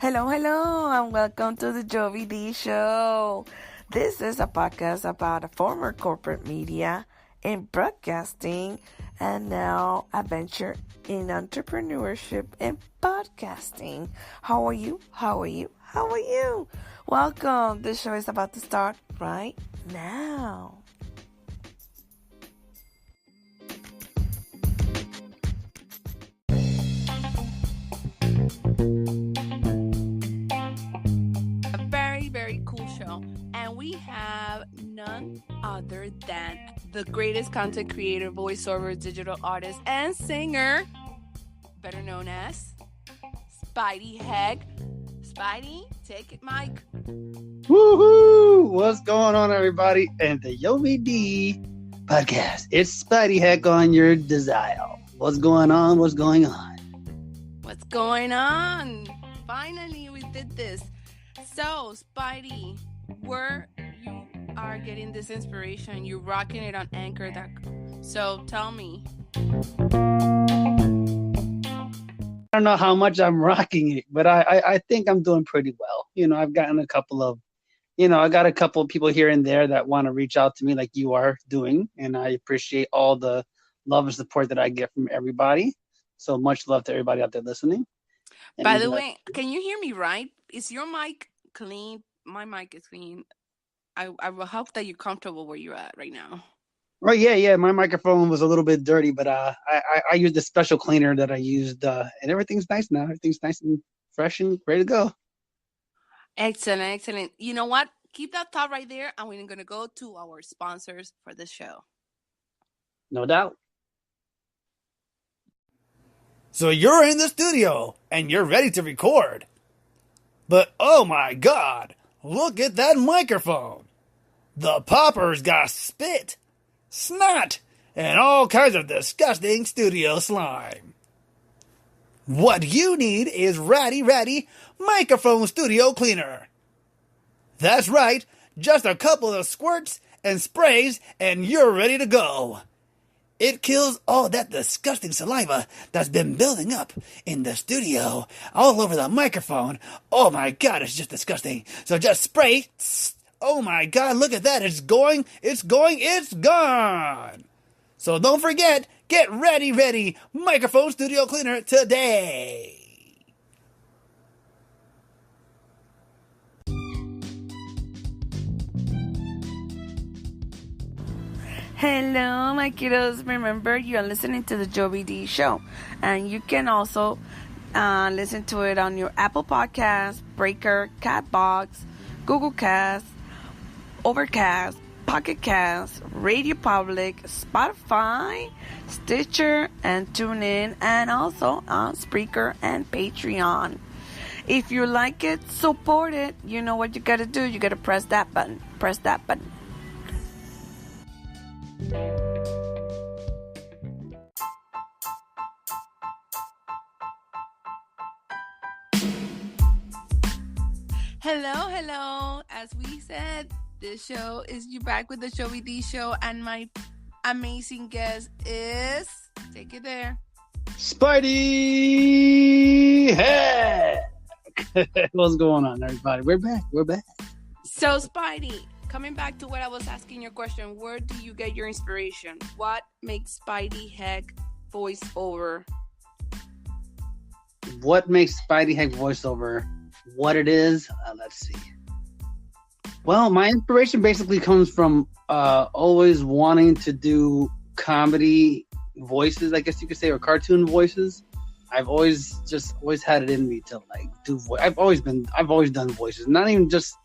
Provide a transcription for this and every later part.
Hello, and welcome to the Jovi D Show. This is a podcast about a former corporate media in broadcasting and now a venture in entrepreneurship and podcasting. How are you? Welcome. This show is about to start right now. Very cool show, and we have none other than the greatest content creator, voiceover, digital artist, and singer, better known as Spidey Hec. Spidey, take it, Mike. Woohoo! What's going on, everybody? And the Jovi D podcast. It's Spidey Hec on your dial. What's going on? What's going on? Finally, we did this. So, Spidey, where you are getting this inspiration, you're rocking it on Anchor.com. So, tell me. I don't know how much I'm rocking it, but I think I'm doing pretty well. I've gotten I got a couple of people here and there that want to reach out to me like you are doing, and I appreciate all the love and support that I get from everybody. So much love to everybody out there listening. By the way, can you hear me right? Is your mic clean? My mic is clean. I will hope that you're comfortable where you're at right now. Right, yeah. My microphone was a little bit dirty, but I used the special cleaner that I used, and everything's nice now. Everything's nice and fresh and ready to go. Excellent. You know what? Keep that thought right there, and we're going to go to our sponsors for this show. No doubt. So you're in the studio, and you're ready to record. But oh my God, look at that microphone. The popper's got spit, snot, and all kinds of disgusting studio slime. What you need is Ratty Microphone Studio Cleaner. That's right, just a couple of squirts and sprays and you're ready to go. It kills all that disgusting saliva that's been building up in the studio, all over the microphone. Oh my God, it's just disgusting. So just spray. Oh my God, look at that. It's gone. So don't forget, get ready, Microphone Studio Cleaner today. Hello, my kiddos. Remember, you're listening to the Jovi D Show. And you can also listen to it on your Apple Podcast, Spreaker, Catbox, Google Cast, Overcast, Pocket Cast, Radio Public, Spotify, Stitcher, and TuneIn, and also on Spreaker and Patreon. If you like it, support it. You know what you got to do. You got to press that button. Hello. As we said, this show is you back with the Jovi D Show, and my amazing guest is, take it there, Spidey Hec. What's going on, everybody? We're back. So, Spidey, coming back to what I was asking your question, where do you get your inspiration? What makes Spidey Hec voiceover? What makes Spidey Hec voiceover what it is? Let's see. Well, my inspiration basically comes from always wanting to do comedy voices, I guess you could say, or cartoon voices. I've always had it in me to do voice. I've always done voices, not even just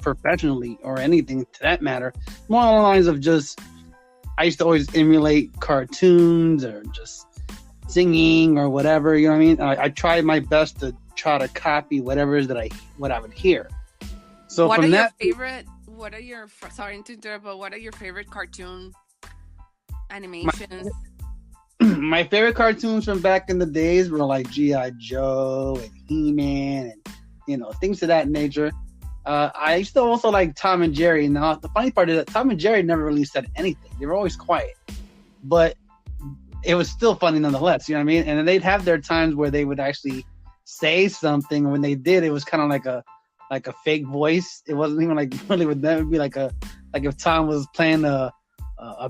professionally or anything to that matter. More along the lines of I used to always emulate cartoons or just singing or whatever, you know what I mean? I tried my best to try to copy whatever it is what I would hear. So what from are your sorry to interrupt, but what are your favorite cartoon animations? My favorite cartoons from back in the days were like G.I. Joe and He-Man and, things of that nature. I used to also like Tom and Jerry. Now, the funny part is that Tom and Jerry never really said anything. They were always quiet. But it was still funny nonetheless, you know what I mean? And then they'd have their times where they would actually say something. When they did, it was kind of like a fake voice. It wasn't even like really with them. It'd be like if Tom was playing a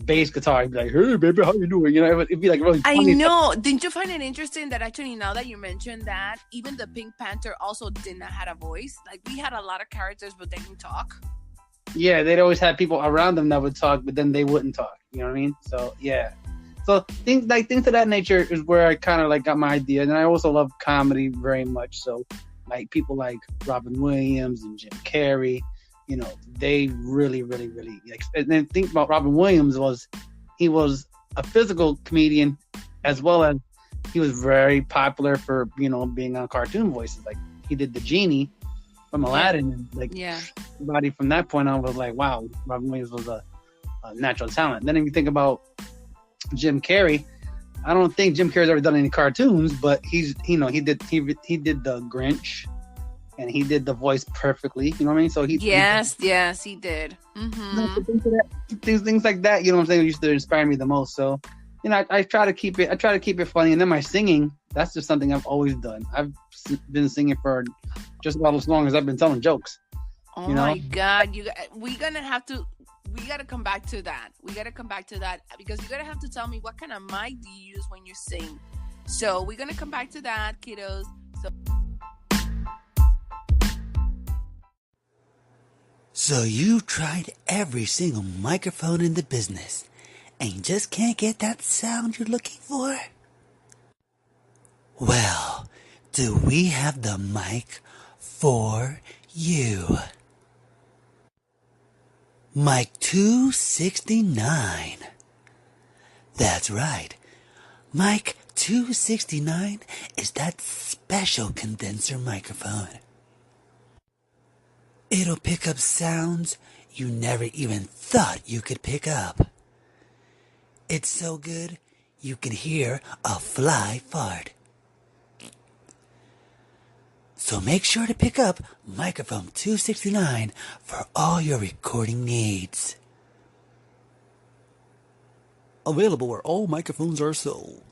bass guitar, he'd be like, "Hey, baby, how you doing?" You know, it'd be like really funny. I know. Didn't you find it interesting that actually now that you mentioned that, even the Pink Panther also did not have a voice? Like, we had a lot of characters, but they didn't talk. Yeah, they'd always have people around them that would talk, but then they wouldn't talk. You know what I mean? So yeah. So things of that nature is where I kind of like got my idea, and I also love comedy very much. So like people like Robin Williams and Jim Carrey, you know, they really, really, really. And then think about Robin Williams he was a physical comedian as well as he was very popular for, you know, being on cartoon voices. Like he did the genie from Aladdin, and like everybody from that point on was like, wow, Robin Williams was a natural talent. Then if you think about Jim Carrey, I don't think Jim Carrey's ever done any cartoons, but he did the Grinch, and he did the voice perfectly. You know what I mean? So he did. Mm-hmm. Things like that. You know what I'm saying? Used to inspire me the most. So, you know, I try to keep it funny. And then my singing, that's just something I've always done. I've been singing for just about as long as I've been telling jokes. Oh my God! We gotta come back to that. Because you gotta have to tell me what kind of mic do you use when you sing. So we're gonna come back to that, kiddos. So you've tried every single microphone in the business, and you just can't get that sound you're looking for? Well, do we have the mic for you? Mic 269. That's right. Mic 269 is that special condenser microphone. It'll pick up sounds you never even thought you could pick up. It's so good, you can hear a fly fart. So make sure to pick up microphone 269 for all your recording needs. Available where all microphones are sold.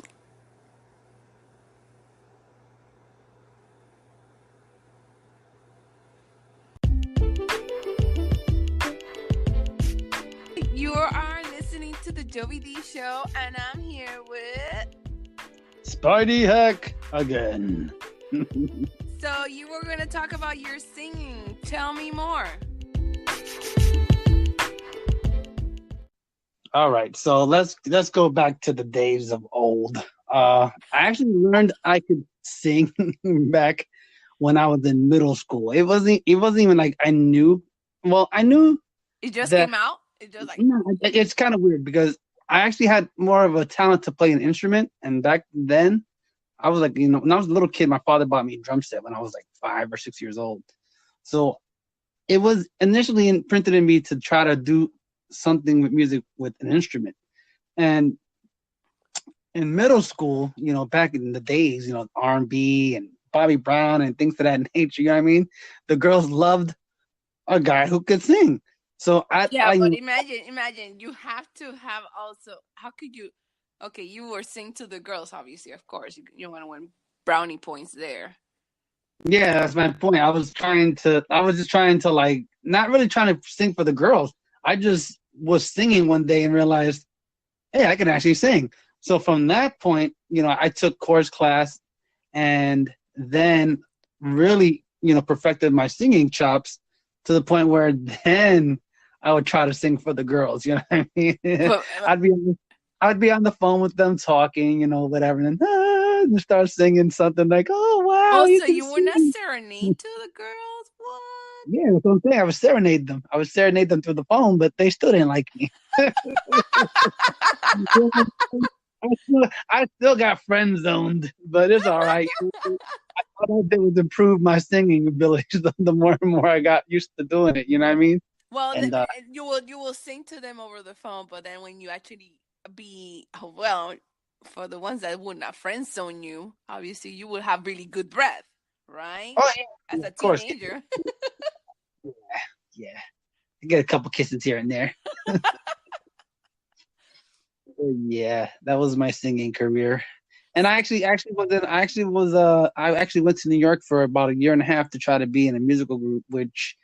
You are listening to the Joey D Show, and I'm here with Spidey Hec again. So you were going to talk about your singing. Tell me more. All right, so let's go back to the days of old. I actually learned I could sing back when I was in middle school. It wasn't even like I knew. Well, I knew. It just came out. It just like. No, it's kind of weird because I actually had more of a talent to play an instrument, and back then, I was like, you know, when I was a little kid, my father bought me a drum set when I was like 5 or 6 years old. So it was initially imprinted in me to try to do something with music with an instrument. And in middle school, you know, back in the days, you know, R&B and Bobby Brown and things of that nature, you know what I mean? The girls loved a guy who could sing. So but imagine you have to have also, how could you, okay, you were sing to the girls, obviously, of course. You want to win brownie points there. Yeah, that's my point. I was just trying to like, not really trying to sing for the girls. I just was singing one day and realized, hey, I can actually sing. So from that point, you know, I took chorus class and then really, you know, perfected my singing chops to the point where then I would try to sing for the girls. You know what I mean? But, I'd be on the phone with them talking, you know, whatever, and then start singing something like, "Oh wow!" Oh, so you were not serenade to the girls? What? Yeah, that's what I'm saying. I was serenade them. Through the phone, but they still didn't like me. I still got friend zoned, but it's all right. I thought it would improve my singing abilities the more and more I got used to doing it. You know what I mean? Well, you will sing to them over the phone, but then when you actually for the ones that would not friend zone you, obviously you will have really good breath, right? Oh yeah, as a teenager. yeah. I get a couple kisses here and there. Yeah, that was my singing career. And I actually went to New York for about a year and a half to try to be in a musical group, which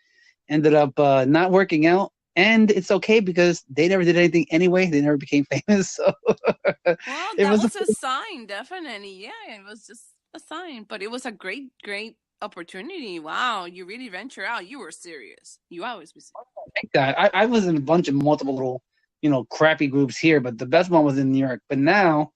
ended up not working out. And it's okay because they never did anything anyway. They never became famous. So Well, it that was was a sign, definitely. Yeah, it was just a sign, but it was a great, great opportunity. Wow, you really venture out. You were serious. You always was. like that. I was in a bunch of multiple little, crappy groups here, but the best one was in New York. But now,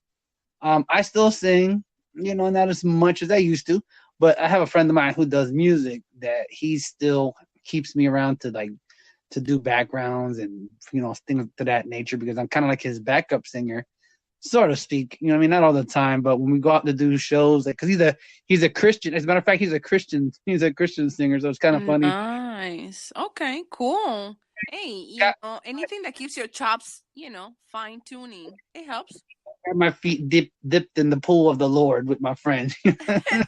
I still sing, not as much as I used to. But I have a friend of mine who does music that he still keeps me around to do backgrounds and things to that nature because I'm kind of like his backup singer, so to speak. I mean, not all the time, but when we go out to do shows, like because he's a Christian. As a matter of fact, he's a Christian singer, so it's kind of funny. Nice. Okay, cool. Hey, anything that keeps your chops, fine tuning, it helps. I have my feet dipped in the pool of the Lord with my friend. I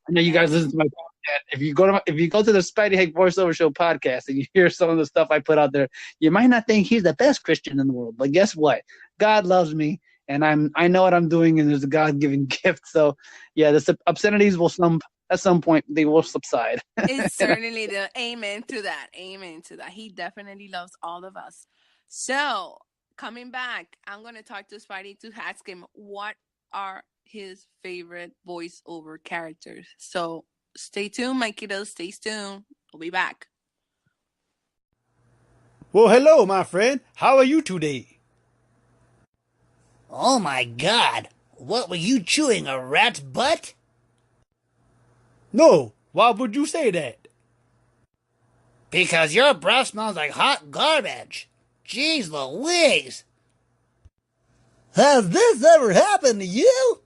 know you guys listen to my podcast. If you go to the Spidey Hec voiceover show podcast and you hear some of the stuff I put out there, you might not think he's the best Christian in the world, but guess what? God loves me, and I know what I'm doing, and there's a God-given gift. So, yeah, the obscenities will at some point they will subside. It's certainly the amen to that. Amen to that. He definitely loves all of us. So, coming back, I'm gonna talk to Spidey to ask him what are his favorite voiceover characters. So stay tuned, my kiddos. Stay tuned. We'll be back. Well, hello, my friend. How are you today? Oh my God! What were you chewing, a rat's butt? No, why would you say that? Because your breath smells like hot garbage. Jeez Louise! Has this ever happened to you?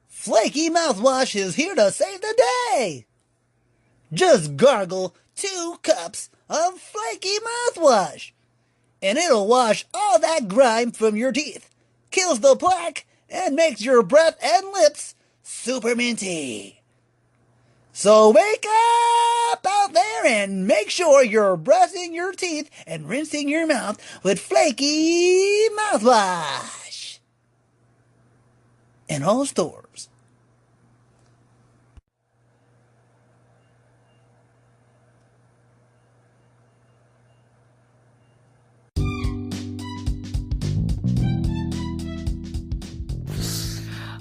Flaky Mouthwash is here to save the day! Just gargle 2 cups of Flaky Mouthwash, and it'll wash all that grime from your teeth, kills the plaque, and makes your breath and lips super minty. So wake up out there and make sure you're brushing your teeth and rinsing your mouth with Flaky Mouthwash. In all stores.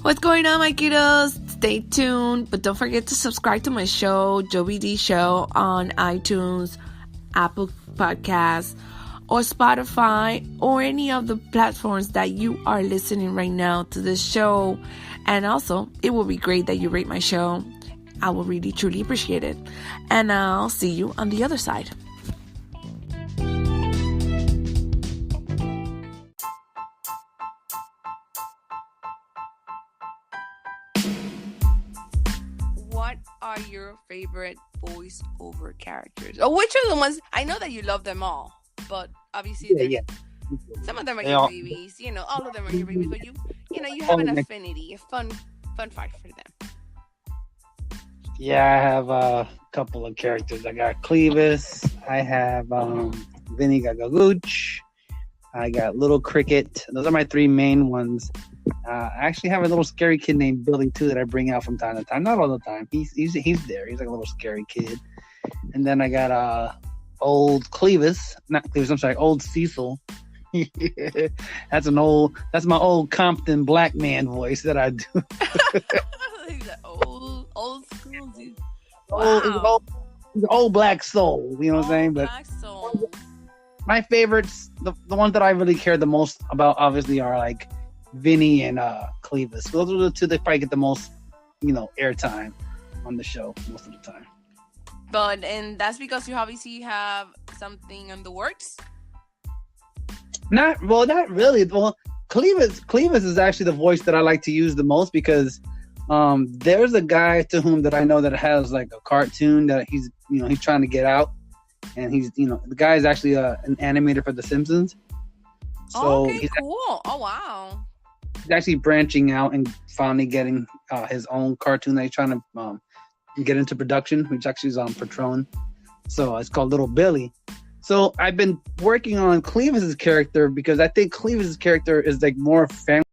What's going on, my kiddos? Stay tuned, but don't forget to subscribe to my show, Joey D Show, on iTunes, Apple Podcasts, or Spotify, or any of the platforms that you are listening right now to this show. And also, it will be great that you rate my show. I will really, truly appreciate it. And I'll see you on the other side. What are your favorite voiceover characters? Or which are the ones? I know that you love them all, but obviously some of them are your babies. All of them are your babies, but you have an affinity, a fun fight for them. Yeah, I have a couple of characters. I got Clevis. I have Vinny Gagagooch. I got Little Cricket. Those are my 3 main ones. I actually have a little scary kid named Billy too that I bring out from time to time. Not all the time. He's there. He's like a little scary kid. And then I got old Clevis. Not Clevis. I'm sorry. Old Cecil. That's my old Compton black man voice that I do. old school dude. Wow. He's an old black soul. You know what I'm saying? But black soul. My favorites, the ones that I really care the most about, obviously, are like Vinny and Clevis. Those are the 2 that probably get the most, airtime on the show most of the time. And that's because you obviously have something in the works. Not really. Well, Clevis is actually the voice that I like to use the most because there's a guy to whom that I know that has like a cartoon that he's trying to get out, and he's the guy is actually an animator for The Simpsons. So okay, cool. Oh wow. He's actually branching out and finally getting his own cartoon that he's trying to get into production, which actually is on Patron. So it's called Little Billy. So I've been working on Clevis's character because I think Clevis's character is like more family